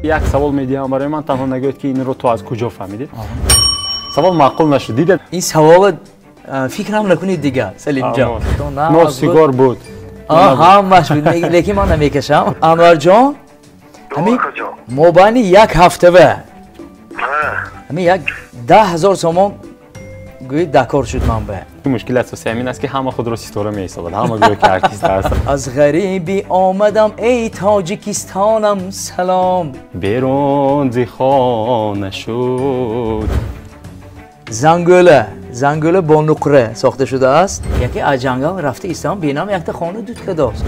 یک سوال میدیم برای من تنها نگوید که این رو تو از کجا فهمیدید؟ سوال معقول نشد دیدید؟ این سوال فکرم نکنید دیگه سلیم جان. نو سیگار بود. هم مشهود لیکن من نمیکشم. انور جان همین مبانی یک هفته به همین یک 10,000 تومان گویی دکار شد من به. مشکل اساسی همین است که همه خود رو ستاره می‌حسابند. همه گویی که ارتیست هست. از غریبی آمدم ای تاجیکستانم سلام. بیرون ز خانه شد. زنگوله با نقره ساخته شده است. یکی از جنگل رفته ایستان بینام یک تا خانه دود که داشت.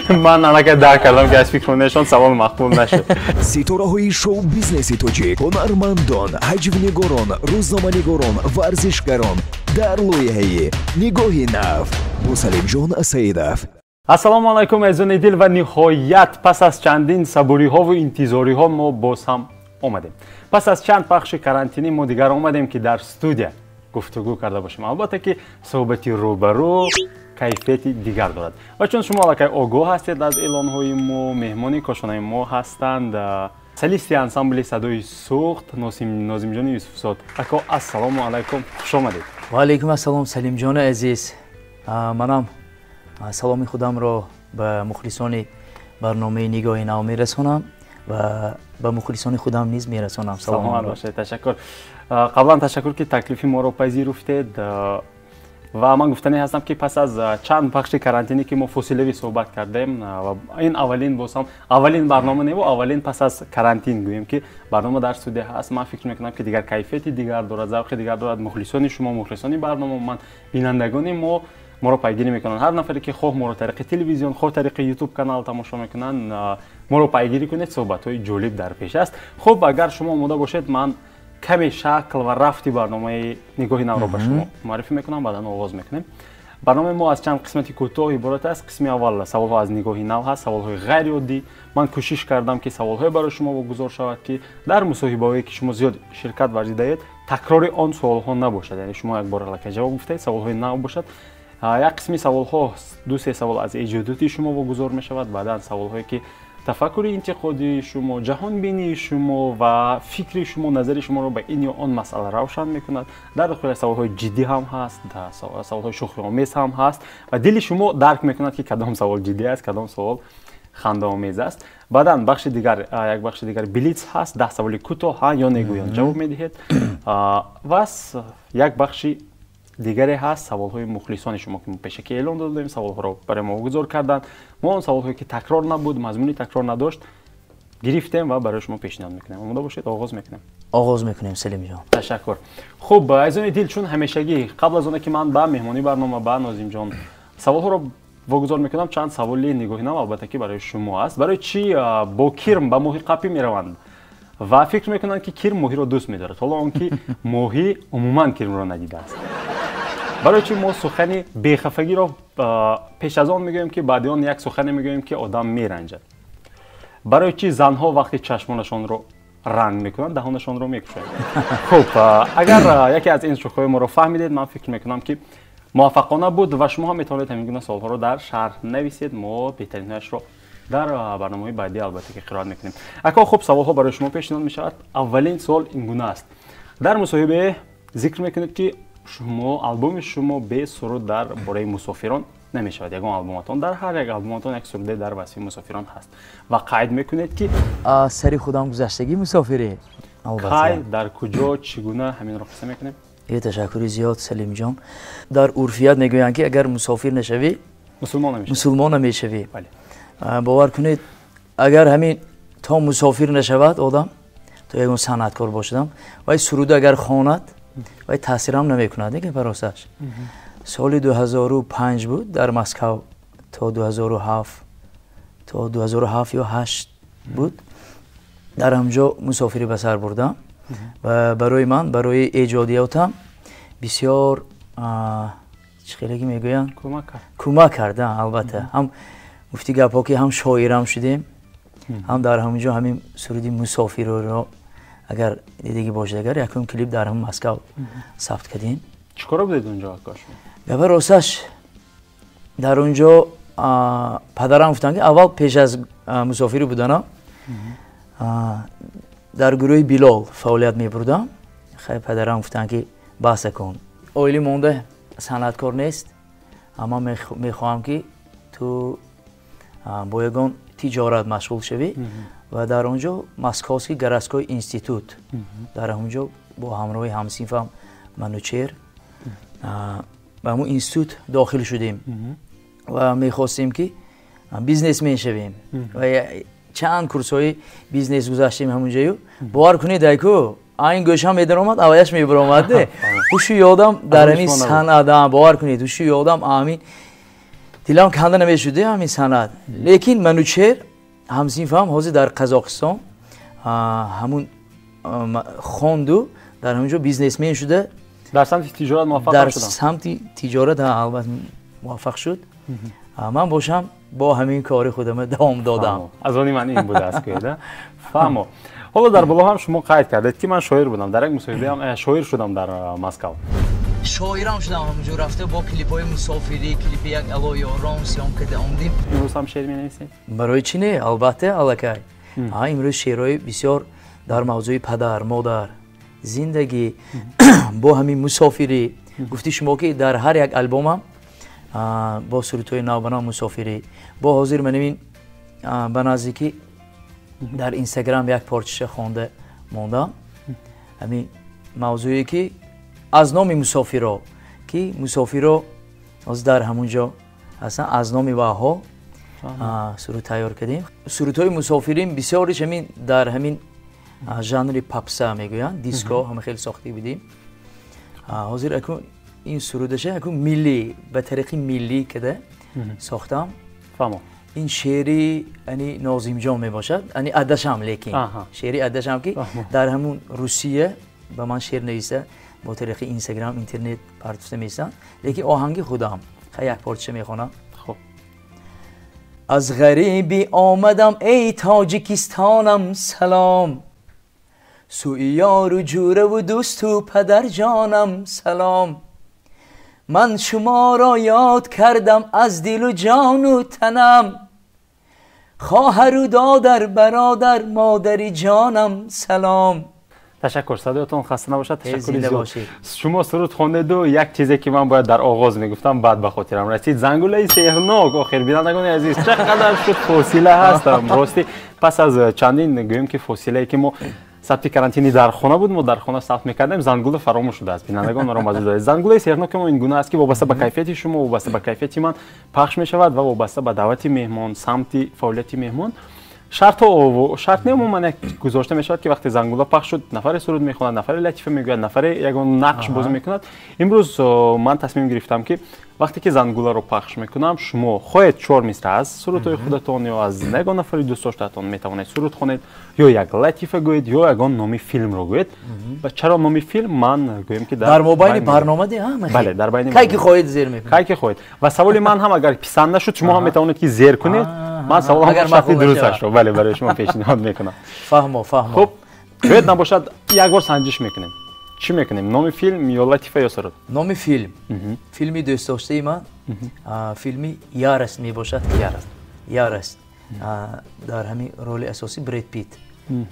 من الان درک کردم که از فکرونشون سوال مقبول نشد. ситораҳои шоу бизнеси тоҷик ҳунармандон ҳаҷвнигорон рӯзноманигорон варзишгарон дар лоиҳаи нигоҳи нав бо салимҷон саидов. ассалому алайкум азизони дил ва ниҳоят пас аз чандин сабуриҳову интизориҳо мо боз ҳам омадем. пас аз чанд пахши карантинӣ мо дигар омадем ки дар студия гуфтугӯ карда бошем. албатта ки суҳбати рӯбарӯ кайфияти дигар дорад. ва чун шумо аллакай огоҳ ҳастед аз эълонҳои мо, меҳмони кошонаи мо ҳастанд солисти ансамбли садои суғд нозимҷони юсуфзод. ако ассалому алайкум, хуш омадед. ва алайкум ассалом салимҷони азиз. манам саломи худамро ба мухлисони барномаи нигоҳи нав мерасонам ва ба мухлисони худам низ мерасонам. саломат бошед. ташаккур. қаблан ташаккур ки таклифи моро пазируфтед. ва ман гуфтанӣ ҳастам ки пас аз чанд бахши карантинӣ ки мо фосилавӣ суҳбат кардем ва ин аввалин бозам аввалин барнома не аввалин пас аз карантин гӯем ки барнома дар студия ҳаст. ман фикр мекунам ки дигар кайфияти дигар дорад, завқи дигар дорад. мухлисони шумо, мухлисони барнома, ман бинандагони моро пайгирӣ мекунанд. ҳар нафаре ки хоҳ моро тариқи телевизион, хоҳ тариқи ютуб канал тамошо мекунанд, моро пайгирӣ кунед. суҳбатҳои ҷолиб дар пеш аст. хуб, агар шумо омода бошед, ман каме шакл ва рафти барномаи нигоҳи навро ба шумо муаррифӣ мекунам, баъдан оғоз мекунем. барномаи мо аз чанд қисмати кӯтоҳ иборат аст. қисми аввал саволҳо аз нигоҳи нав ҳаст, саволҳои ғайриоддӣ. ман кӯшиш кардам ки саволҳое барои шумо вогузор шавад ки дар мусоҳибаҳое ки шумо зиёд ширкат варзидаед, такрори он суолҳо набошад. яъне шумо як бор аллакай ҷавоб гуфтаед, саволҳои нав бошад. як қисми саволҳо, ду-се савол аз эҷодоти шумо вогузор мешавад, баъдан саволҳое ки тафаккури интиқодии шумо, ҷаҳонбинии шумо ва фикри шумо, назари шуморо ба ин ё он масъала равшан мекунад. дар дохили саволҳои ҷиддӣ ҳам ҳаст, саволҳои шӯхиомез ҳам ҳаст ва дили шумо дарк мекунад ки кадом савол ҷиддӣ аст, кадом савол хандаомез аст. баъдан бахши дигар, як бахши дигар блиц ҳаст, 10 саволи кӯтоҳ ҳа ё не гӯён ҷавоб медиҳед. ва як бахши дигаре ҳаст, саволҳои мухлисони шумо ки мо пешакӣ эълон додем, саволҳоро барои мо вогузор карданд. мо он саволҳое ки такрор набуд, мазмуни такрор надошт, гирифтем ва барои шумо пешниҳод мекунем. омода бошед, оғоз мекунем. оғоз мекунем салим ҷон. ташаккур. хуб, азизони дил, чун ҳамешагӣ қабл аз оне ки ман ба меҳмони барнома ба нозимҷон саволҳоро вогузор мекунам, чанд саволи нигоҳи нав албатта ки барои шумо аст. барои чӣ бо кирм ба моҳӣ қапӣ мераванд ва фикр мекунанд ки кирм моҳиро дӯст медорад, ҳоло он ки моҳӣ умуман кирмро надидааст? барои чӣ мо сухани бехафагиро пеш аз он мегӯем ки баъди он як сухане мегӯем ки одам меранҷад? барои чӣ занҳо вақте чашмонашонро ранг мекунанд, даҳонашонро мекушоянд? хуб, агар яке аз ин шӯхиҳои моро фаҳмидед, ман фикр мекунам ки муваффақона буд ва шумо ҳам метавонед ҳамин гуна суолҳоро дар шарҳ нависед. мо беҳтаринҳояшро дар барномаҳои баъдӣ албатта ки қироат мекунем. ако хуб, саволҳо барои шумо пешниҳод мешавад. аввалин суол ин гуна аст. дар мусоҳибае зикр мекунед ки шумо албоми шумо бе суруд дар бораи мусофирон намешавад. ягон албоматон, дар ҳар як албоматон як суруде дар васфи мусофирон ҳаст ва қайд мекунед ки сари худам гузаштагӣ мусофире. қай, дар куҷо, чӣ гуна, ҳаминро қисса мекунем. ташаккури зиёд салим ҷон. дар урфият мегӯянд ки агар мусофир нашавӣ, мусулмон намешавӣ. бовар кунед, агар ҳамин то мусофир нашавад одам, то ягон санъаткор бошадам, вай суруд агар хонад вай таъсирам намекунад дига баросаш. соли 2005 буд дар Москав то 2007 ё 8 буд. дар ҳамҷо мусофирӣ ба сар бурдам ва барои ман, барои эҷодиётам бисёр чӣ хеле ки мегӯянд кӯмак карда. албатта ҳам гуфти гапҳо ки ҳам шоирам шудем, ҳам дар ҳамҷо ҳамин суруди мусофироро агар дидагӣ бошед, агар якум клип дар ҳамин Москав сабт кардем. чӣ кора будед унҷо? гапа росташ дар унҷо падарам гуфтанд ки аввал пеш аз мусофири будана дар гурӯҳи Билол фаъолият мебурдам. Хай падарам гуфтанд ки баҳса кун, оилӣ монда санъаткор нест, аммо мехоҳам ки ту бо ягон тиҷорат машғул шавӣ ва дар он ҷо Московский городской институт, дар онҷо бо ҳамроҳи ҳамсинфам манучер ба ҳамун институт дохил шудем ва мехостем ки бизнесмен шавем ва чанд курсҳои бизнес гузаштем ҳамунҷаю. бовар кунед айку айн гӯша медаромад аваяш мебаромад не ҳушу ёдам дар ҳамин санъат, бовар кунед ҳушу ёдам ҳамин дилам канда намешуде ҳамин санъат. лекин манучер ҳамсинфам ҳозир дар Қазоқистон ҳамун хонду дар ҳамунҷо бизнесмен шуда дар самти тиҷорат муваффақ дар шудам. самти тиҷорат албатта муваффақ шуд. ман бошам бо ҳамин кори худам давом додам. аз они ман ин будааст ки фаҳмо. ҳоло дар боло ҳам шумо қайд кардед ки ман шоир будам, дар як мусоҳибаам шоир шудам дар Москав. шоирам шудам ҳамунҷо рафта бо клипҳои мусофирӣ, клипи як ало ёрон сёмка омдим. имрӯз ҳам шеър менависед? барои чӣ не, албатта аллакай. имрӯз шеърҳои бисёр дар мавзӯи падар, модар, зиндагӣ бо ҳамин мусофирӣ. гуфти шумо ки дар ҳар як албомам бо сурудҳои навбанам мусофирӣ. бо ҳозир манамин ба наздики дар Инстаграм як порчаша хонда мондам. ҳамин мавзӯе ки аз номи мусофиро ки мусофиро ҳозир дар ҳамунҷо ҳастан, аз номи ваҳҳо суруд тайёр кардем. сурудҳои мусофирин бисёриш ҳамин дар ҳамин жанри попса мегӯянд, диско ҳама хеле сохта будем. ҳозир акун ин сурудаша акун миллӣ ба тариқи миллӣ када сохтам. фаҳмо. ин шеъри ани Нозимҷон мебошад, ани адашам, лекин шеъри адашам ки дар ҳамун Русия ба ман шеър нависта бо тариқи Инстаграм, интернет партофта меистанд, лекин оҳанги худам. хай як порча мехонам. аз ғарибӣ омадам эй Тоҷикистонам салом, сӯи ёру ҷӯраву дӯсту падарҷонам салом. ман шуморо ёд кардам аз дилу ҷону танам, хоҳару додар бародар модари ҷонам салом. ташаккур, садоятон хаста набошад. ташаккури зиёд. шумо суруд хонеду як чизе ки ман бояд дар оғоз мегуфтам баъд ба хотирам расид. зангулаи сеҳрнок. охир бинандагони азиз, чақадар шуд фосила ҳастам. рости пас аз чандин гӯем ки фосилае ки мо сабти карантини дар хона буд, мо дар хона сабт мекардем, зангула фаромӯш шудааст. бинандагон маро мазид доред. зангулаи сеҳрноки мо ин гуна аст ки вобаста ба кайфияти шумо, вобаста ба кайфияти ман пахш мешавад ва вобаста ба даъвати меҳмон, самти фаъолияти меҳмон. шарт не умуман як гузошта мешавад ки вақте зангула пахш шуд, нафаре суруд мехонад, нафаре латифа мегӯяд, нафаре ягон нақш бозӣ мекунад. имрӯз ман тасмим гирифтам ки вақте ки зангуларо пахш мекунам, шумо хоҳед 4 мисра аз сурудҳои худатон ё аз ягон нафари дӯстдоштаатон метавонед суруд хонед, ё як латифа гӯед, ё ягон номи филмро гӯед. ва чаро номи филм? ман гӯем ки дар мобайни барнома бале, дар байни кай ки хоҳед зер мекунед. кай ки хоҳед. ва саволи ман ҳам агар писанд нашуд, шумо ҳам метавонед ки зер кунед. ман саволам шарти дурусташро бале барои шумо пешниҳод мекунам. фаҳмо. хуб, шояд набошад як бор санҷиш мекунем. чӣ мекунем? номи филм ё латифа ё суруд? номи филм. филми дӯстдоштаи ман филми Яр аст мебошад. Яр аст. дар ҳамин роли асосӣ Бред Пит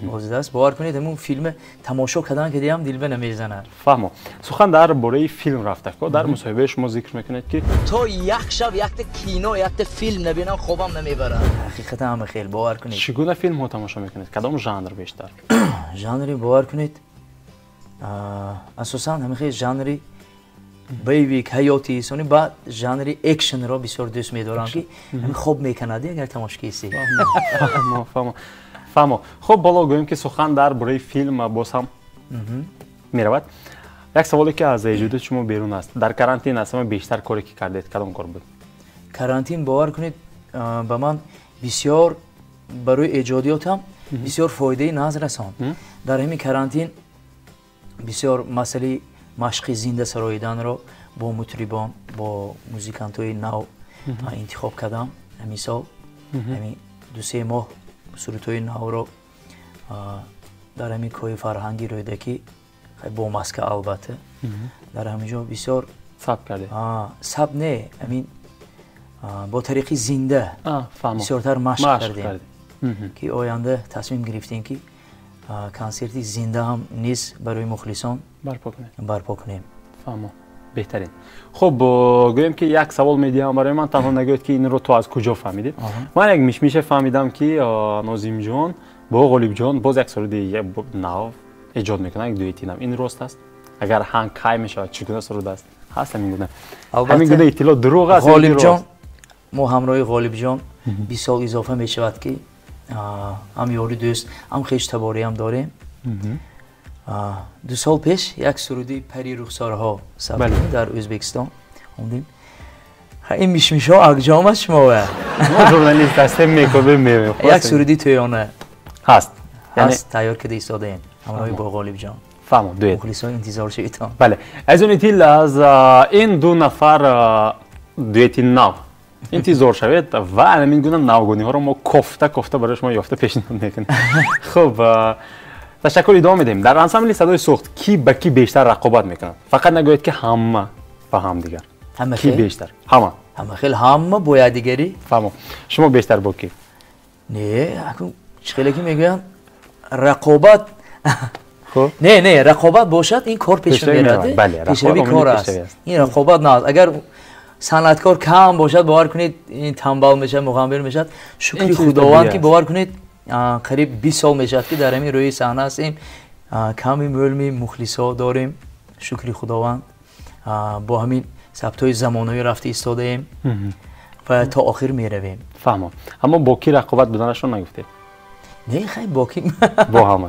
бозидааст. бовар кунед ҳамун филме тамошо кардан ки диям дилба намезанад. фаҳмо. сухан дар бораи филм рафтако дар мусоҳибаи шумо зикр мекунед ки то як шаб якта кино, якта филм набинам хобам намебарад. ҳақиқатан ҳама хел бовар кунед. чӣ гуна филмҳо тамошо мекунед? кадом жанр бештар? жанри бовар кунед асосан ҳама хел жанри боевик, ҳаёти инсонӣ, баъд жанри экшенро бисёр дӯст медорам ки хоб мекунад агар тамошои ки фаҳмо. хуб, боло гӯем ки сухан дар бораи филм боз ҳам меравад. як саволе ки аз эҷодиёти шумо берун аст. дар карантин аз ҳама бештар коре ки кардед кадом кор буд? карантин бовар кунед ба ман бисёр барои эҷодиётам бисёр фоидаи наз расонд. дар ҳамин карантин бисёр масъалаи машқи зинда сароиданро бо мутрибон, бо музикантҳои нав интихоб кардам. мисол ҳамин 2-3 моҳ сурудҳои навро дар ҳамин кои фарҳанги рӯйдакӣ бо маска албатта дар ҳаминҷо бисёр сабт кардед? сабт не, ҳамин با طریق زنده بسیارتر مشق کردیم که آینده تصمیم گرفتیم که کنسرتی زنده هم نیز برای مخلصان برپا کنیم. فهمم. بهترین. خب گویم که یک سوال میدیم برای من، تنها نگوید که این رو تو از کجا فهمیدی؟ من یک میشه فهمیدم که ناظم جان با غالب جان باز یک سرود نو ایجاد میکنن، یک دویتی نو. این راست است؟ اگر هنگ کای میشه چگونه سرود است؟ هست همین گونه. همین گونه اطلاع دروغ است. غالب جان ما همراه غالب جان 20 سال اضافه میشود که هم یاری دوست هم خویش تباری هم داریم. 2 سال پیش یک سرودی پری رخسارها ثبت در ازبکستان خوندیم. این میشمیشا اگجام است شما و ما ژورنالیست هستیم میکنیم یک سرودی تویانه هست، یعنی تیار کرده ایستاده ایم همراه با غالب جان. فهمم. دویت مخلصان انتظار شویتان. بله از اون ایتیل از این دو نفر دویتی نو انتظار شوید و همین گونه نوگونی ها رو ما کفته برای شما یافته پیشنهاد میکنیم. خب تشکر ادامه میدیم. در انسامبل صدای سوخت کی به کی بیشتر رقابت میکنه؟ فقط نگوید که همه با هم دیگر. همه کی بیشتر؟ همه خیلی همه باید دیگری. فهمم. شما بیشتر با کی؟ نه اكو خیلی که میگن رقابت. خب نه رقابت باشد این کار پیش میره. بله پیشروی کار است. این رقابت نه. اگر صنعتکار کم باشد باور کنید این تنبل میشه، مغامر میشه. شکر خداوند که باور کنید قریب 20 سال میشد که در همین روی صحنه هستیم. کمی مولمی مخلصا داریم. شکر خداوند با همین ثبت‌های زمانه‌ای رفته ایستاده ایم و تا آخر میرویم. فهمم. اما با کی رقابت بودنشون نگفته؟ نه خیلی با کی؟ با همه.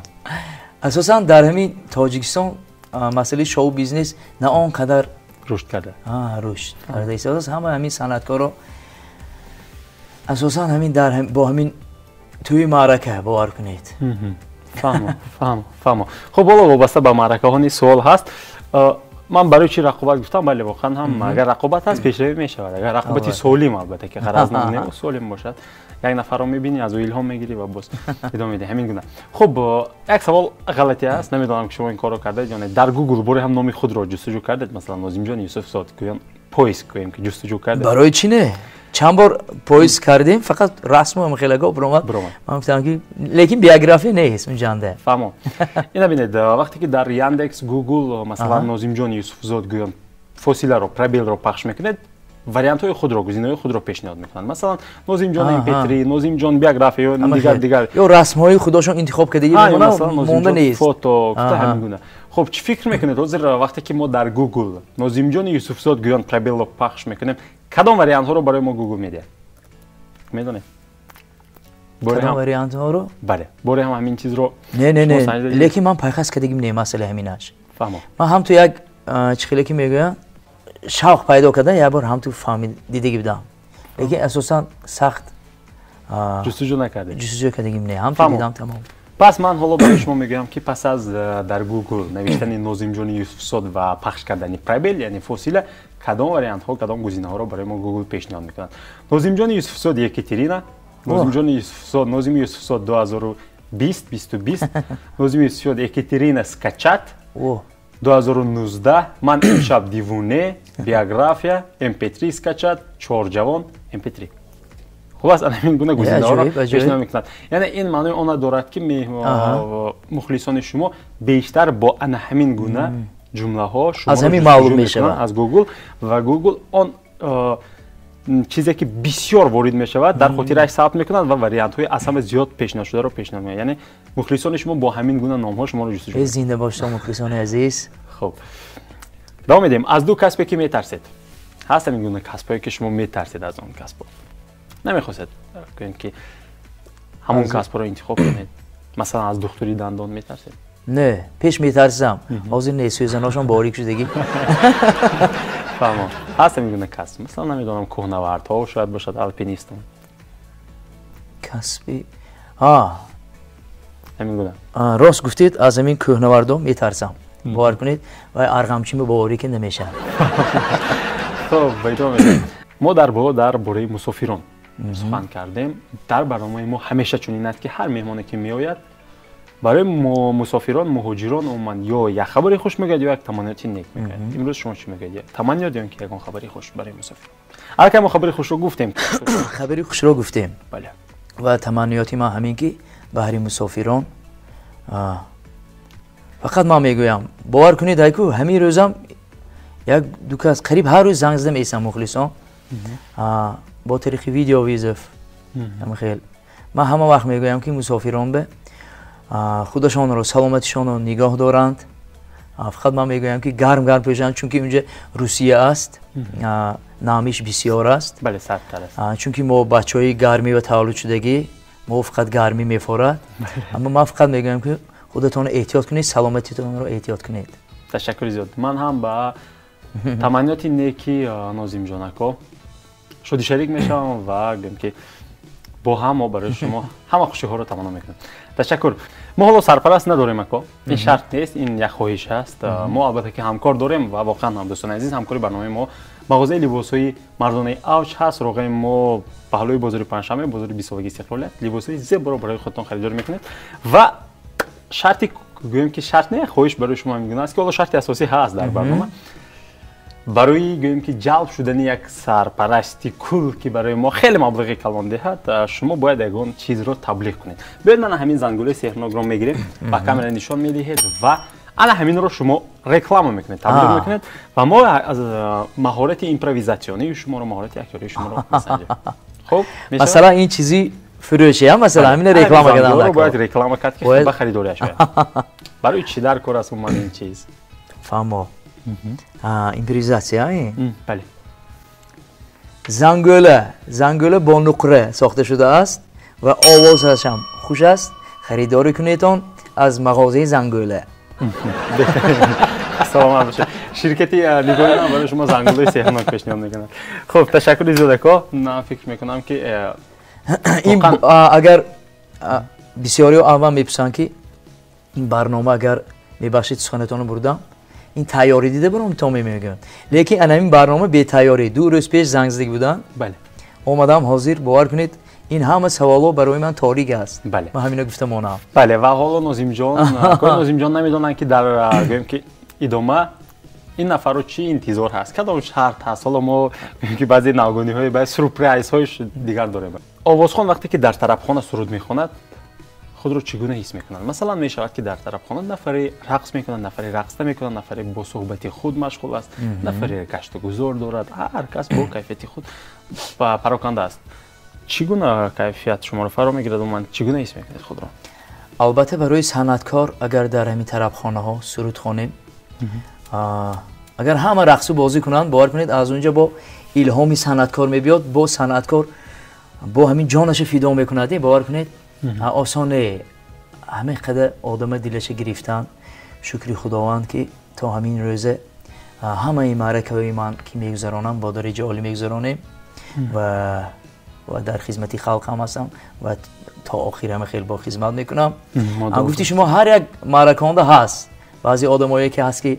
اساسا در همین تاجیکستان مسئله شو بیزنس نه آنقدر رشد کرده. رشد کرده. اساسا همین صنعتکارا اساسا همین در با همین توی معرکه باور کنید. فهمم. خب والا وابسته به معرکه ها سوال هست. من برای چی رقابت گفتم؟ بله واقعا هم اگر رقابت هست پیشروی میشود. اگر رقابتی سالم البته که غرض نمونه سالم باشد، یک نفر رو میبینی از او الهام میگیری و باز ادامه میدی همین گونه. خب یک سوال غلطی است، نمیدونم که شما این کارو کردید یا نه. در گوگل برای هم نام خود را جستجو کردید؟ مثلا ناظم جان یوسف زاد گویم پویس گویم که جستجو کردید؟ برای چی نه؟ چند بار پویس کردیم، فقط رسم هم خیلی گفت برام. من گفتم که لیکن بیوگرافی نیست اون جنده. فهمم. اینا ببینید وقتی که در یاندکس گوگل مثلا ناظم جان یوسف زاد گویم فسیل رو پرابیل رو پخش میکنید، وریانت های خود رو گزینه‌های خود رو پیشنهاد میکنن. مثلا ناظم جان امپتری، ناظم جان بیوگرافی و دیگر یا رسم های خودشون انتخاب کرده مثلا مونده نیست. فوتو همین گونه. خب چی فکر میکنید روز وقتی که ما در گوگل ناظم جان یوسف زاد گویم پرابیل رو پخش میکنیم، کدام وریانت ها رو برای ما گوگل میده؟ میدونید؟ کدام وریانت ها رو؟ بله برای هم همین چیز رو نه لیکن من پیخاست کردیم نه مسئله همینش. فهمم. من هم تو یک چخیلی که میگم شوق پیدا کردن یه بار هم تو فهمید دیدگی بودم، لیکن اساسا سخت جستجو نکردیم. جستجو کردیم نه هم تو دیدم تمام. پس من حالا برای شما میگم که پس از در گوگل نوشتن ناظم جان یوسف زاد و پخش کردن پرابیل یعنی فسیل، کدام وریانت ها کدام گزینه ها رو برای ما گوگل پیشنهاد میکنن؟ ناظم جان یوسف زاد یکترینا، ناظم جان یوسف زاد 2020 ناظم یوسف زاد یکترینا скачать 2019 من امشب دیوونه بیوگرافیا MP3 скачать 4 جوان MP3. خب از همین گونه گزینه ها رو پیشنهاد میکنند. یعنی این معنی آن دارد که مخلصان شما بیشتر با همین گونه جمله ها شما از همین معلوم میشه از گوگل و گوگل آن چیزی که بسیار وارد میشود در خاطرش ثبت میکنند و وریانت های از همه زیاد پیشنهاد شده رو پیشنهاد میکنند. یعنی مخلصان شما با همین گونه نام ها شما رو جستجو میکنند. زنده باشید مخلصان عزیز. خب ادامه میدیم. از دو کسبی که میترسید هست همین گونه کسبایی که شما میترسید از اون کسب نمیخواستید که همون کسب رو انتخاب کنید؟ مثلا از دکتری دندان میترسید؟ نه پیش میترسم حاضر نیست سوزناشون باریک شدگی. فهمم. هست همین گونه کسب مثلا نمیدونم کوهنوردها شاید باشد الپینیستان کسبی همین گونه. راست گفتید از همین کوهنوردها میترسم باور کنید و ارغمچی باریک نمیشه. خب ادامه ما در باره مسافران سخن کردیم. در برنامه ما همیشه چنین است که هر مهمانی که میآید برای مسافران مهاجران عموما یا یک خبری خوش میگید یا یک تمنیاتی نیک میگید. امروز شما چی میگید؟ تمنیات یا اینکه یک خبری خوش برای مسافر؟ البته ما خبری خوش رو گفتیم. خبری خوش رو گفتیم. بله. و تمنیاتی ما همین که برای مسافران فقط ما میگویم باور کنید ایکو همین روزم یک دو کس قریب هر روز زنگ زدم ایسا مخلصان با طریق ویدیو ویزف خیلی ما همه وقت میگویم که مسافران به خودشان رو سلامتیشان رو نگاه دارند. فقط ما میگویم که گرم پوشند چون که اونجا روسیه است نامش بسیار است. بله سردتر است. چون که ما بچهای گرمی و تولد شدگی ما فقط گرمی میفورد. اما ما فقط میگویم که خودتون احتیاط کنید سلامتیتون رو احتیاط کنید. تشکر زیاد. من هم با تمنیات نیکی نازیم جانکو شادی شریک میشم و گفتم که با هم برای شما همه خوشی ها رو تمنا میکنم. تشکر. ما حالا سرپرست نداریم اکو. این شرط نیست، این یک خواهش است. ما البته که همکار داریم و واقعا هم دوستان عزیز همکاری برنامه ما مغازه لباسای مردانه اوج هست. روغه ما پهلوی بازار پنجشنبه بازار 20 استقلال لباسای زیبا برای خودتون خریدار میکنید و شرطی گویم که شرط نه خواهش برای شما میگن است که حالا شرط اساسی هست در برنامه برای گویم که جلب شدن یک سرپرستی کل که برای ما خیلی مبلغ کلان دهد شما باید یگان چیز رو تبلیغ کنید. بیاید من همین زنگوله سحرناک رو میگیریم و کاملا نشان میدهید و انا همین رو شما رکلام میکنید تبلیغ میکنید و ما از مهارت ایمپروویزاسیونی شما رو مهارت اکتوری شما رو میسنجیم. خب مثلا این چیزی فروشی هم مثلا همین رکلام کردن رو باید رکلام کرد که خیلی خریداریش باید برای چی در کار است من این چیز فهمو ایمپروویزاسیون بله زنگوله با نقره ساخته شده است و آوازش هم خوش است. خریداری کنیدون از مغازه زنگوله. سلام باشه. شرکتی نگاهی برای شما زنگوله سحرناک پیشنهاد میکنم. خب تشکر زیاد که من فکر میکنم که این اگر بسیاری عوام میپسند که این برنامه اگر میبخشید سخنتون رو بردم این تیاری دیده برام تا میگم لیکن انا این برنامه بی تیاری 2 روز پیش زنگ زده بودن. بله اومدم حاضر باور کنید این همه سوالا برای من تاریک است. بله من همینا گفتم اونم بله و حالا نازیم جان نمیدونن که در گویم که ادامه این نفر رو چی انتظار هست کدام شرط هست. حالا ما که بعضی ناگهانی های بعضی سورپرایز هایش دیگر داریم. آوازخوان وقتی که در طربخانه سرود میخواند خود رو چگونه حس میکنند؟ مثلا میشود که در طربخانه نفری رقص میکنند نفری رقص نمیکنند نفری با صحبت خود مشغول است نفری گشت و گذار دارد هر کس با کیفیت خود پراکنده است. چگونه کیفیت شما رو فرا میگیرد و من چگونه حس میکنید خود را؟ البته برای صنعتکار اگر در همین طربخانه ها سرود خوانیم اگر همه رقص و بازی کنند باور کنید از اونجا با الهامی صنعتکار میبیاد با صنعتکار با همین جانش فدا میکند باور کنید آسانه همه قدر آدم دلش گرفتن. شکر خداوند که تا همین روزه همه این معرکه های من که میگذرانم با درجه عالی میگذرانم و در خدمت خلق هم هستم و تا آخر هم خیلی با خدمت میکنم. گفتی شما هر یک معرکانده هست بعضی آدمایی که هست که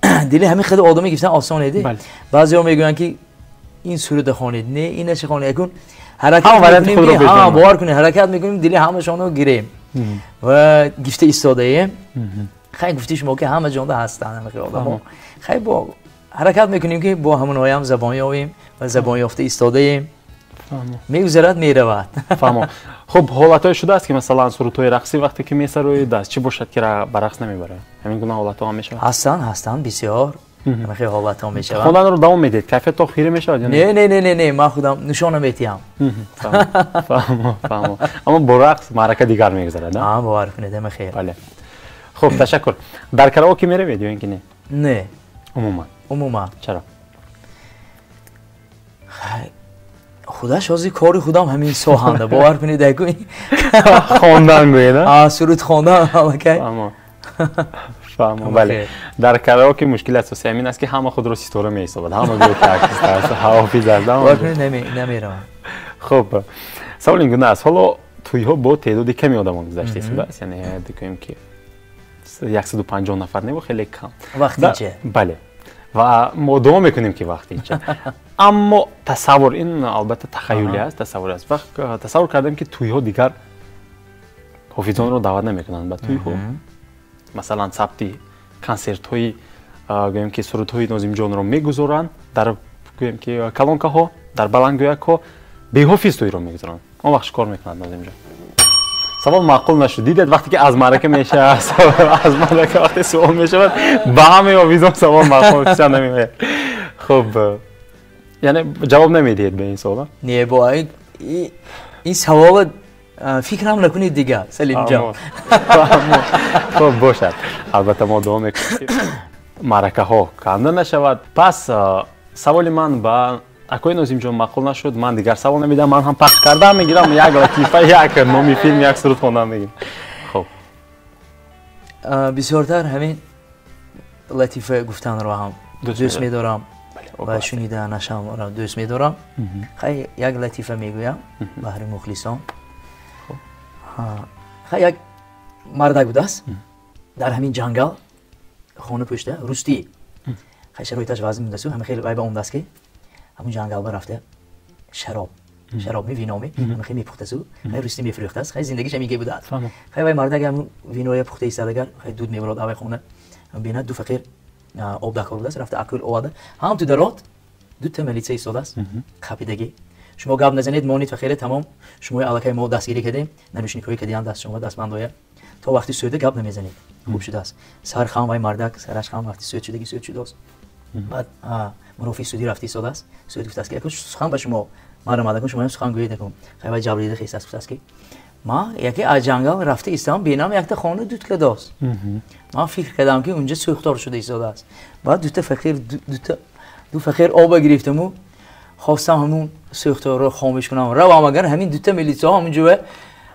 دل همین خدای آدمی گفتن آسانه دی بعضی ها میگن که این سرود خوانید نه این چه خوانید کن حرکت میکنیم باور کنید حرکت میکنیم دل همشون رو گیریم و گفته ایستاده ایم خیلی گفتی شما که همه جانده هستن خیلی آدم خیلی با حرکت میکنیم که با همون هم زبان یابیم و زبان یافته ایستاده ایم میگذرد میرود. فهمم. خب حالتای شده است که مثلا سرودهای رقصی وقتی که میسه روی دست چی باشد که به رقص نمیبره همین گونه حالت ها میشه هستن بسیار همه خیلی حالت ها میشه خودن رو دوام میدید کیفیت تا خیره میشه نه من خودم نشانم میتیم. فهمم. اما با رقص معرکه دیگر میگذره نه باور کنید همه خیر. بله خب تشکر. در کراوکه میروید یا اینکه نه عموما چرا خودش از کاری خودم همین ساهنده باور کنید اگه خواندن گویه سرود خواندن اوکی فهمم. بله در کراوکه مشکل اساسی همین است که همه خود رو ستاره میحسابند همه گویا که عکس است حافظ است باور کنید نمیرم. خب سوال این گونه است حالا توی ها با تعداد کمی آدم گذشته است یعنی دیگه که 150 نفر نه خیلی کم وقتی چه بله و ما دوام میکنیم که وقتی چه اما تصور این البته تخیلی است تصور است وقت تصور کردم که توی ها دیگر ҳофизонро даъват намекунанд ба тӯйҳо масалан сабти консертҳои гӯем ки сурудҳои Нозимҷонро мегузоранд дар гӯем ки калонкаҳо дар баландгӯякҳо беҳофиз тӯйро мегузоранд он вақт чикор мекунад Нозимҷон савол маъқул нашуд дидед вақте ки аз маърака мешавад аз маърака вақте суол мешавад ба ҳамаи ҳофизон савол маъқул киса намеояд хуб яъне ҷавоб намедиҳед ба ин суол не бо ин савол фикрам накунед дига Салимҷон хуб бошад албатта мо дуо мекунем ки маъракаҳо канда нашавад пас саволи ман ба акои Нозимҷон маъқул нашуд ман дигар савол намедиҳам ман ҳам пахш карда мегирам як латифа як номи филм як суруд хонда мегирам хуб бисёртар ҳамин латифа гуфтанро ҳам дӯст медорам ва шуниданашамро дӯст медорам хай як латифа мегӯям баҳри мухлисон хай як мардак будааст дар ҳамин ҷангал хона пӯшта рустӣ хай шароиташ вазн будасту ҳама хеле вай ба умдаст ки ҳамун ҷангалба рафта шароб виноми ҳама хеле мепухтасу хай рустӣ мефурӯхтааст хай зиндагиш ҳамиге будааст хай вай мардак ҳамун виноя пухта истадагар хай дуд мебарод авай хона бинад ду фақир об дакор будааст рафта акӯл оварда ҳам ту дарот дута милитсия истодааст қапидагӣ шумо гап назанед монид фақире тамом шумои аллакай мо дастгирӣ кардем нарӯшникҳои кадиям даст шумо дастмандоя то вақти сӯда гап намезанед хуб шудааст сар хам вай мардак сараш хам вақти сӯд шудагӣ сӯд шудааст баъд мурофии судӣ рафти истодааст сӯд гуфтааст ки яко сухан ба шумо мара мадакун шумо ҳам сухан гӯед накун хай вай ҷабрида хистааст гуфтааст ки ман яке аз ҷангал рафта истам бинам якта хона дуд кардааст ман фикр кардам ки унҷа сӯхтор шуда истодааст баъд ду фақир оба гирифтаму хостам ҳамун сӯхторро хомӯш кунам равам агар ҳамин дута милитсиҳо ҳамунҷоя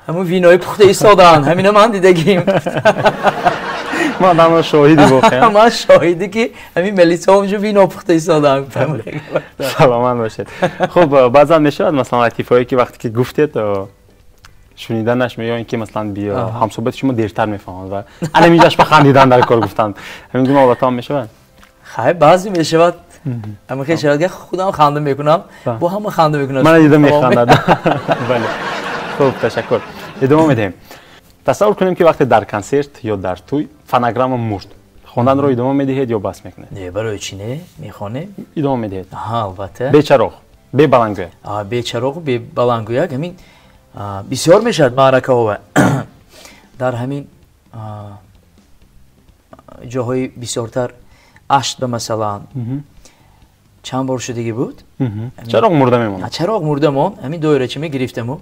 ҳамун винои пухта истодаанд ҳамина ман дидагим ман ҳама шоҳиди воқеан ман шоҳиди ки ҳамин милитсиҳо ҳамунҷо вино пухта истодаанд саломат бошед хуб баъзан мешавад масалан латифаҳое ки вақте ки гуфтед шуниданаш меён ки масалан ҳамсоҳбати шумо дертар мефаҳманд ва анаминҷаш ба хандидан дар кор гуфтанд ҳамин гуна ҳолатҳо ҳам мешавад хай баъзе мешавад ама хеле шавад ки худам ханда мекунам бо ҳама ханда мекунам ман дида механдад бале хуб ташаккур идома медиҳем тасаввур кунем ки вақте дар консерт ё дар тӯй фонограмма мурд хонданро идома медиҳед ё бас мекунед не барои чӣ не мехонем идома медиҳед албатта бечароғ бебалангӯяк бечароғ бебалангӯяк ҳамин бисёр мешавад маъракаҳо дар ҳамин ҷоҳои бисёртар ашт ба масалан чанд бор шудагӣ буд чароғ мурда мемонад чароғ мурда монд ҳамин доирачи мегирифтаму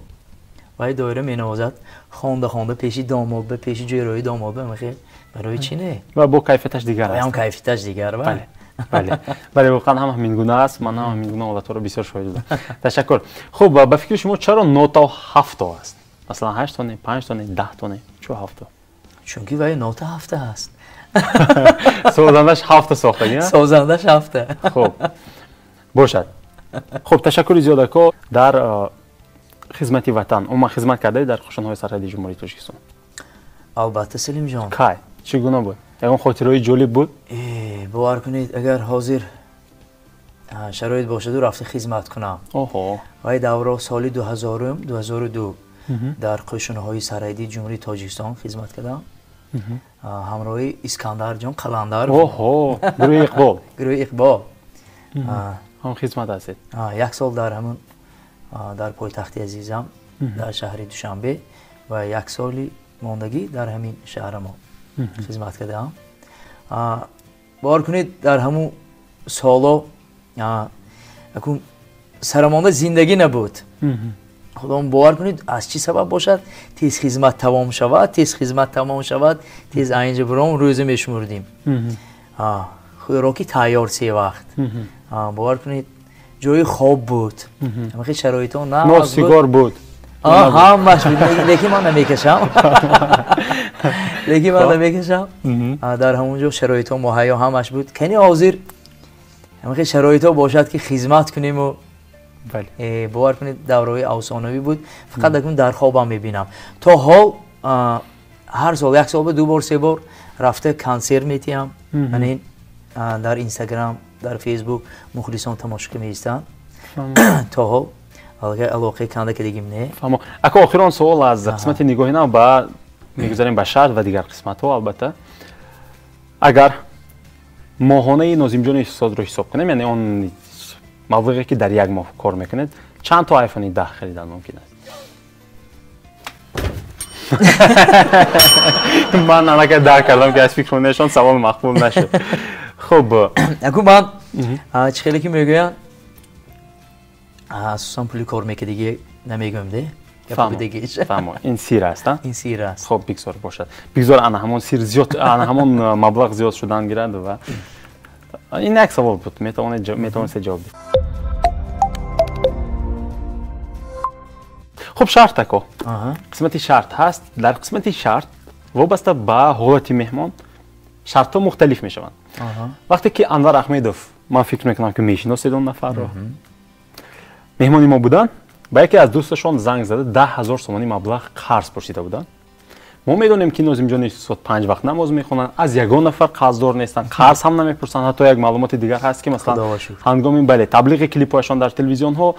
вай доира менавозад хонда пеши домодба пеши ҷӯйрои домодба махел барои чӣ не ва бо кайфияташ дигар аст ҳам кайфияташ дигар бале воқеан ҳам ҳамин гуна аст ман ҳам ҳамин гуна ҳолатҳоро бисёр шоҳид будам ташаккур хуб ба фикри шумо чаро нота 7 то аст масалан 8 тоне 5 тоне 10 тоне чӯ 7 то чунки вай нота 7 аст созандаш 7 сохтагӣ созандаш 7 хуб бошад хуб ташаккури зиёдако дар хизмати ватан умуман хизмат кардаед дар қошонҳои сарҳади ҷумҳурии Тоҷикистон албатта Салимҷон кай чӣ гуна буд ягон хотираҳои ҷолиб буд бовар кунед агар ҳозир шароит бошаду рафта хизмат кунам вай давро соли 2002 дар қошонҳои сарҳади ҷумҳурии Тоҷикистон хизмат кардам ҳамроҳи Искандарҷон Қаландар гурӯҳи Иқбол ҳам хизмат ҳастед як сол дар ҳамун дар пойтахти азизам дар шаҳри Душанбе ва як соли мондагӣ дар ҳамин шаҳра мо хизмат кардам бовар кунед дар ҳамун соло акун сарамонда зиндагӣ набуд худом бовар кунед аз чӣ сабаб бошад тез хизмат тамом шавад тез айнҷа биром рӯза мешумурдем хӯроки тайёр се вақт бовар кунед ҷои хоб буд ҳамахи шароитон нос сигор буд ҳамаш буд лекин ман намекашам дар ҳамун ҷо шароитон муҳайё ҳамаш буд кани ҳозир ҳамахи шароитҳо бошад ки хизмат кунему бовар кунед давраҳои авсонавӣ буд фақат акун дар хобам мебинам то ҳол ҳар сол як сол ба 2 бор 3 бор рафта консерт метиҳам манин дар Инстаграм дар Фейсбук мухлисон тамошо меистанд то ҳол алоқаи канда кардагим не ако охирон суол аз қисмати нигоҳи нав ба میگذاریم به شرط و دیگر قسمت ها. البته اگر ماهانه ناظم جان اقتصاد رو حساب کنیم، یعنی اون مبلغی که در یک ماه کار میکنید، چند تا آیفون 10 خریدن ممکن است؟ من اگه درک کردم که از فکر نشون ثواب مقبول نشد. خب اگه من چه خیلی که میگویم اساسا پولی کار میکنه دیگه نمیگم ده. فهمو این سیر است. این سیر است. خب بگذار باشد. بگذار انا همون سیر زیاد، انا همون مبلغ زیاد شدن گیرد و این یک سوال بود. میتونم سه جواب بدم. خب شرط تکو. قسمتی شرط هست. در قسمتی شرط وابسته به حالت مهمان شرط ها مختلف میشوند. وقتی که انور احمدوف، من فکر میکنم که میشناسید اون نفر رو، مهمانی ما بودن، با یکی از دوستشون زنگ زده 10,000 تومانی مبلغ قرض پرسیده بودن. ما میدونیم که ناظم جان صبح 5 وقت نماز میخونن، از یگان نفر قرضدار نیستن، قرض هم نمیپرسن. حتی یک معلومات دیگر هست که مثلا هنگام تبلیغ کلیپ‌هاشون در تلویزیون ها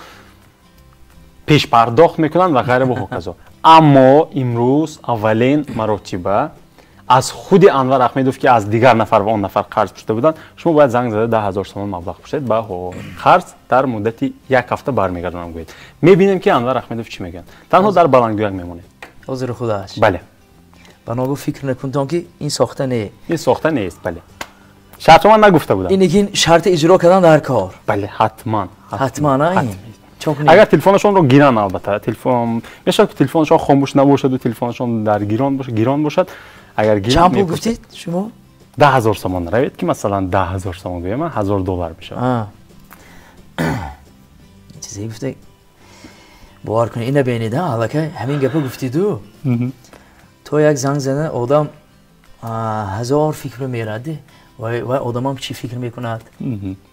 پیش پرداخت میکنن و غیره و هکذا. اما امروز اولین مرتبه از خود انور احمدوف که از دیگر نفر و اون نفر قرض پرسیده بودن، شما باید زنگ زده 10,000 تومان مبلغ پرسید با قرض در مدت یک هفته برمیگردونم گوید. میبینیم که انور احمدوف چی میگن. تنها در بلندگویک میمونه. حاضر خداش. بله. بناگو فکر نکنم که این ساخته نه. این ساخته نیست. بله. شرط من نگفته بودم. این شرط اجرا کردن در کار. بله حتما. حتما این. اگر تلفنشون رو گیرن، البته تلفن میشه که تلفنشون خاموش نباشد و تلفنشون در گیران باشد. اگر گیرن چند پول گفتید شما؟ 10,000 تومان روید که مثلا 10,000 تومان بگم $1,000 میشه. چیزی گفته باور کنید اینو ببینید حالا که همین گپو گفتید تو یک زنگ زدن آدم 1000 فکر میرده و آدم هم چی فکر میکند؟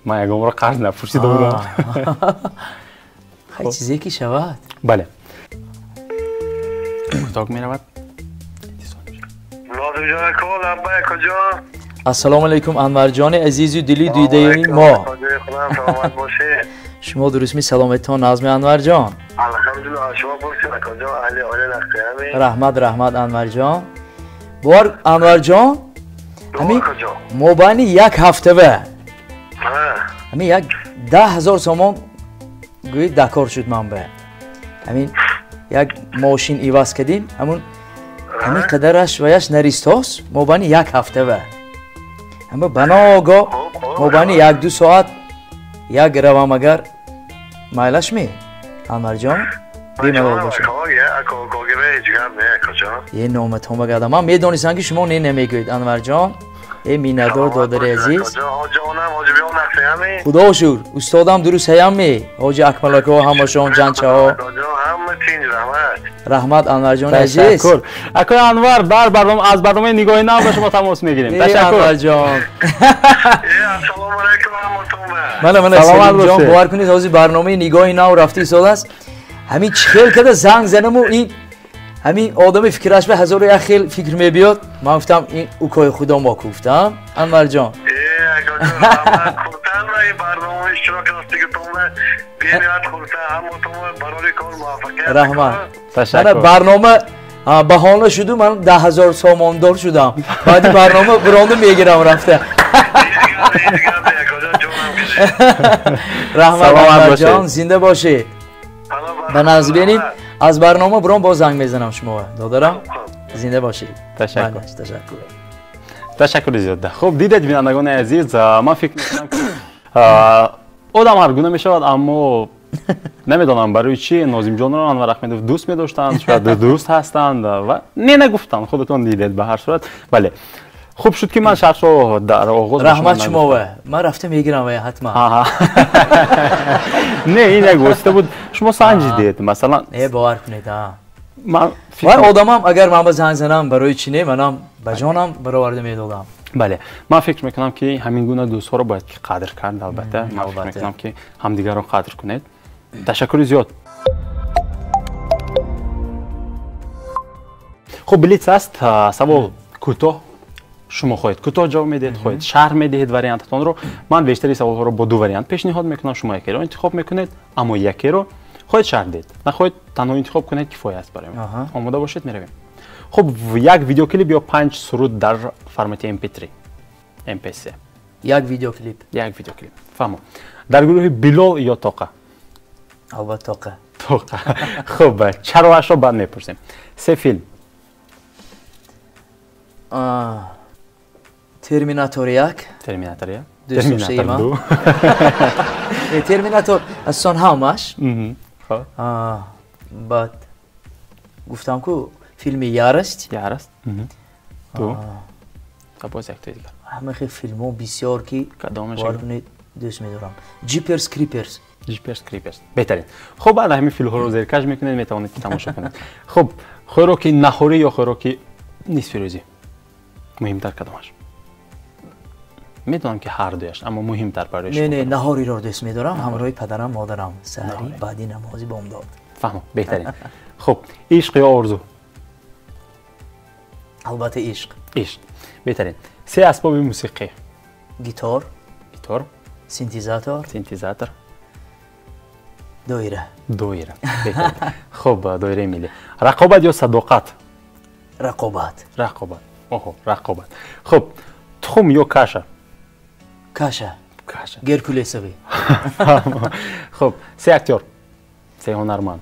من یک عمر قرض نپرسیده بودم. خیلی چیزی که شود. بله. اتاق میرود. ناظم جان کول ابا کجا؟ السلام علیکم انور جان عزیز و دلی دیده ما. شما درست می سلامتان نازم انور جان. الحمدلله شما بخیر کجا اهل اول نخیمی. رحمت انور جان. بار انور جان. همین موبایل یک هفته و همین یک 10,000 تومان گوی دکار شد من به همین یک ماشین ایواز کردیم همین قدرش ویش نریستاست موبایل یک هفته و اما بناگا موبایل 1-2 ساعت یک روام اگر مایلش می انور جان بیمال باشه. یه نامت هم بگردم من میدونستم که شما نمیگوید انور جان. ای میندار دادر عزیز خدا شکر استادم درست هیم می حاج اکمل ها همشون جنچه ها رحمت انور جان عزیز. تشکر اکو انور در برنامه از برنامه نگاه نو به شما تماس میگیریم. تشکر انور جان. السلام علیکم من سلام جان باور کنید حاضر برنامه نگاه نو رفتی سال است همین خیل کده زنگ زنم و این همین آدم فکرش به 1001 خیل فکر میبیاد. من گفتم این اوکای خدا ما گفتم انور جان. رحمت. تشکر. برنامه بهانه شد من 10,000 تومان دار شدم. بعد برنامه برنده میگیرم رفته. رحمت انور جان زنده باشید. به نظر بینید از برنامه برام باز زنگ میزنم شما دادرم زنده باشید. تشکر. تشکر زیاد. خب دیدید بینندگان عزیز من فکر میکنم که آدم هر گونه میشود اما نمیدونم برای چی ناظم جان رو انور احمدوف دوست می‌داشتند شاید دوست هستند و نگفتن خودتون دیدید به هر صورت. بله خوب شد که من شخص رو در آغاز رحمت شما و من رفته میگیرم و حتما نه این نگفته بود شما سنجیدید مثلا نه باور کنید من آدمم اگر من به زنگ زنم برای چی نه منم به جانم برآورده میدادم. بله من فکر میکنم که همین گونه دوست‌ها رو باید قدر کرد. البته من فکر میکنم که همدیگر رو قدر کنید. تشکر زیاد. خب بلیت است سوال کوتاه شما خواهید کوتاه جواب میدید خواهید شرح میدهید واریانتتون رو. من بیشتری سوال‌ها رو با دو واریانت پیشنهاد میکنم شما یکی رو انتخاب میکنید اما یکی رو خواهید شرح دید نخواهید تنها انتخاب کنید کفایت است برای من. آماده باشید میرویم. خب یک ویدیو کلیپ یا 5 سرود در فرمت MP3 MP3 یک ویدیو کلیپ یک ویدیو کلیپ فهمو در گروه بلال یا تاقه البته تاقه خب چرواش رو بعد میپرسیم 3 فیلم ترمیناتور 1 ترمیناتور 1 ترمیناتور 2 ترمیناتور اصلا همش خب بعد گفتم که فیلم یارست یارست تو باز یک تا دیگر همه خیلی فیلم ها بسیار که کدامش دوست میدارم جیپرز کریپرز جیپرز کریپرز بهترین خب بعد همین فیلم ها رو زیرکش میکنید میتوانید تماشا کنید خب خوراکی نهاری یا خوراکی نصف روزی مهمتر کدامش میدونم که هر دویش اما مهمتر برایش نه نهاری رو دوست میدارم همراه پدرم مادرم سحری بعدی نمازی بامداد فهمم بهترین خب عشق یا آرزو البته عشق بهترین 3 اسباب موسیقی گیتار سینتزاتور دایره بهترین خب دایره ملی رقابت یا صداقت رقابت رقابت خب تخم یا کاشه گرکولسوی خب 3 اکتور 3 هنرمند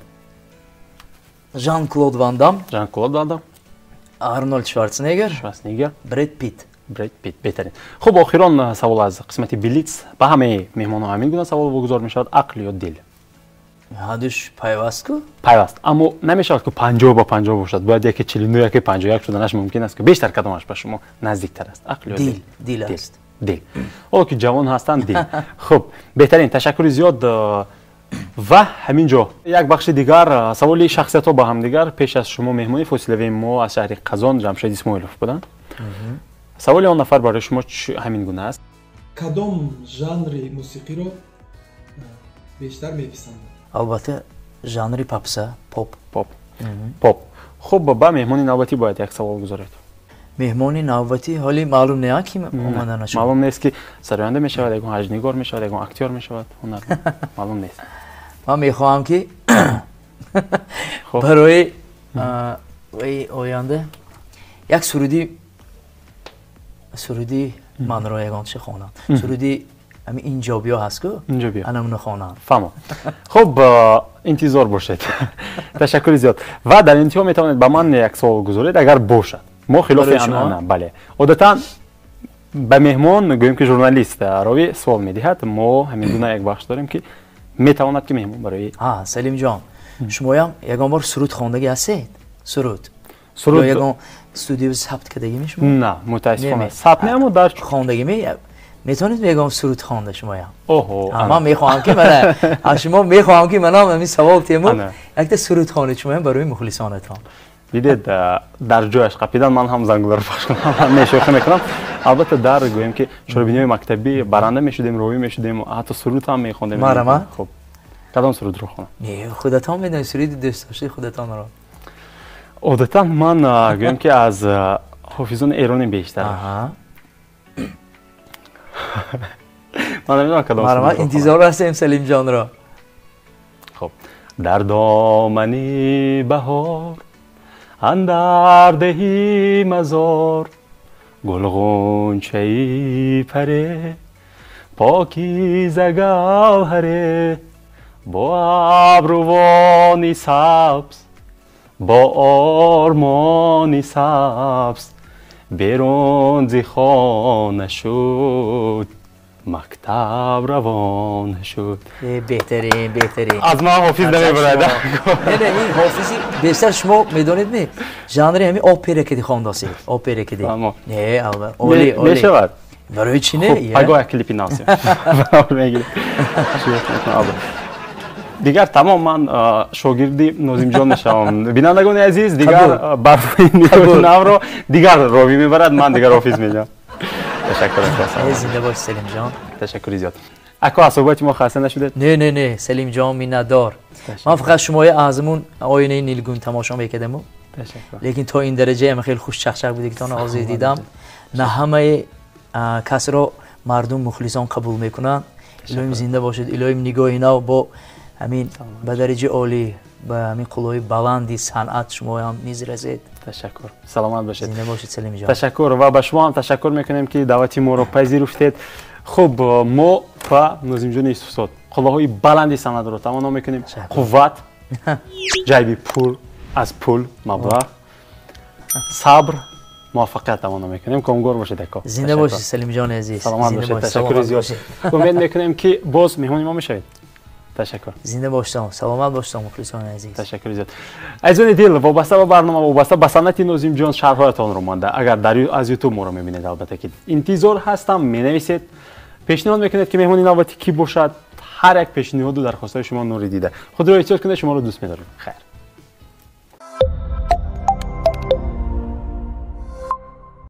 ژان کلود وان دام آرنولد شوارزنگر براد پیت بهترین خب آخران سوال از قسمت بلیتز به همه مهمان‌ها همین گونه سوال واگذار می‌شود عقل یا دل هادش پیوست اما نمی‌شود که 50 با 50 باشد باید یکی 49 یکی 51 شدنش ممکن است که بیشتر کدامش به شما نزدیکتر است عقل یا دل است دل حالا که جوان هستند دل خب بهترین تشکر زیاد و همینجا یک بخش دیگر سوال شخصیت‌ها با هم دیگر پیش از شما مهمانی فاصله ما از شهر قزان جمشید اسماعیلوف بودند سوال آن نفر برای شما همین گونه است کدام ژانر موسیقی رو بیشتر می‌پسندید البته ژانر پاپ خب با مهمانی نوبتی باید یک سوال گذارید مهمانی نوبتی حالی معلوم نه کی اومدن شما معلوم نیست که سرآینده میشود یگان هجنگار میشود یگان اکتور میشود هنر معلوم نیست من میخواهم که برای آینده یک سرودی من را یگان چه خوانم سرودی همین اینجا بیا هست که انا اون خوانم فهمم خب انتظار باشید تشکر زیاد و در انتها میتوانید به من یک سوال گذارید اگر باشد ما خلاف آن بله عادتا به مهمان گوییم که ژورنالیست راوی سوال میدهد ما همین گونه یک بخش داریم که میتواند که مهمان برای سلیم جان شما هم یگان بار سرود خواندگی هستید سرود یا یگان استودیو ثبت کردگی میشم نه متاسفانه ثبت نه اما در خواندگی میتونید یگان سرود خوانده شما هم من میخوام که من از شما میخوام که من همین سوال تیمون یک سرود خوانید شما برای مخلصانتان دیدید در جایش قپیدن من هم زنگوله رو پخش کنم میشوخی میکنم البته در گویم که شوربینی مکتبی برنده میشدیم روی میشدیم حتی سرود هم میخوندیم خب کدام سرود رو خونم خودتان میدونید سرود دوست داشتی خودتان رو عادتا من گویم که از حافظان ایرانی بیشتر من نمیدونم کدام سرود رو انتظار هستیم سلیم جان را خب در دامنی بهار اندر دهی مزار گل غنچه‌ای پره پاکیزه گوهره با ابروانی سبز با آرمانی سبز بیرون ز خانه شد مکتب روان شد بهترین از من حافظ نمیبرد نه این حافظی بیشتر شما میدونید نه ژانر همین اپرا کدی خوانده است اپرا کدی نه اولی میشود برای چی نه خب پگاه کلیپی ناسیم دیگر تمام من شاگردی نازیم جان میشم بینندگان عزیز دیگر برنامه نو رو دیگر راوی میبرد من دیگر حافظ میشم تشکر از زنده باش سلیم جان تشکر زیاد اکو عصبیت ما خسته نشدید نه سلیم جان میندار من فقط شما ازمون آینه نیلگون تماشا میکردم لیکن تا این درجه هم خیلی خوش چخچق بودی که تا نازی دیدم نه همه کس رو مردم مخلصان قبول میکنن الهیم زنده باشید الهیم نگاه اینا با همین به درجه عالی به همین قلوی بلندی صنعت شما هم نیز رسید. تشکر. سلامت باشید. زنده باشید سلیم جان. تشکر و به شما هم تشکر میکنیم که دعوت ما رو پذیرفتید. خب ما و ناظم جان یوسفزاد قله‌های بلندی صنعت رو تمنا میکنیم. قوت، جیب پول از پول مبلغ، صبر، موفقیت تمنا میکنیم. امیدوار باشید اکا. زنده باشید سلیم جان عزیز. سلامت باشید. تشکر زیاد. امید میکنیم که باز مهمان ما میشوید. تشکر. زنده باشید. سلامت باشید مخلصان عزیز. تشکر زیاد. عزیزان دل وابسته به برنامه وابسته به صنعت ناظم جان شرح‌هایتان رو مانده. اگر در از یوتیوب ما رو میبینید البته که انتظار هستم مینویسید. پیشنهاد میکنید که مهمان نوبتی کی باشد. هر یک پیشنهاد و درخواست شما نوری دیده. خود را احتیاط کنید. شما رو دوست می‌دارم. خیر.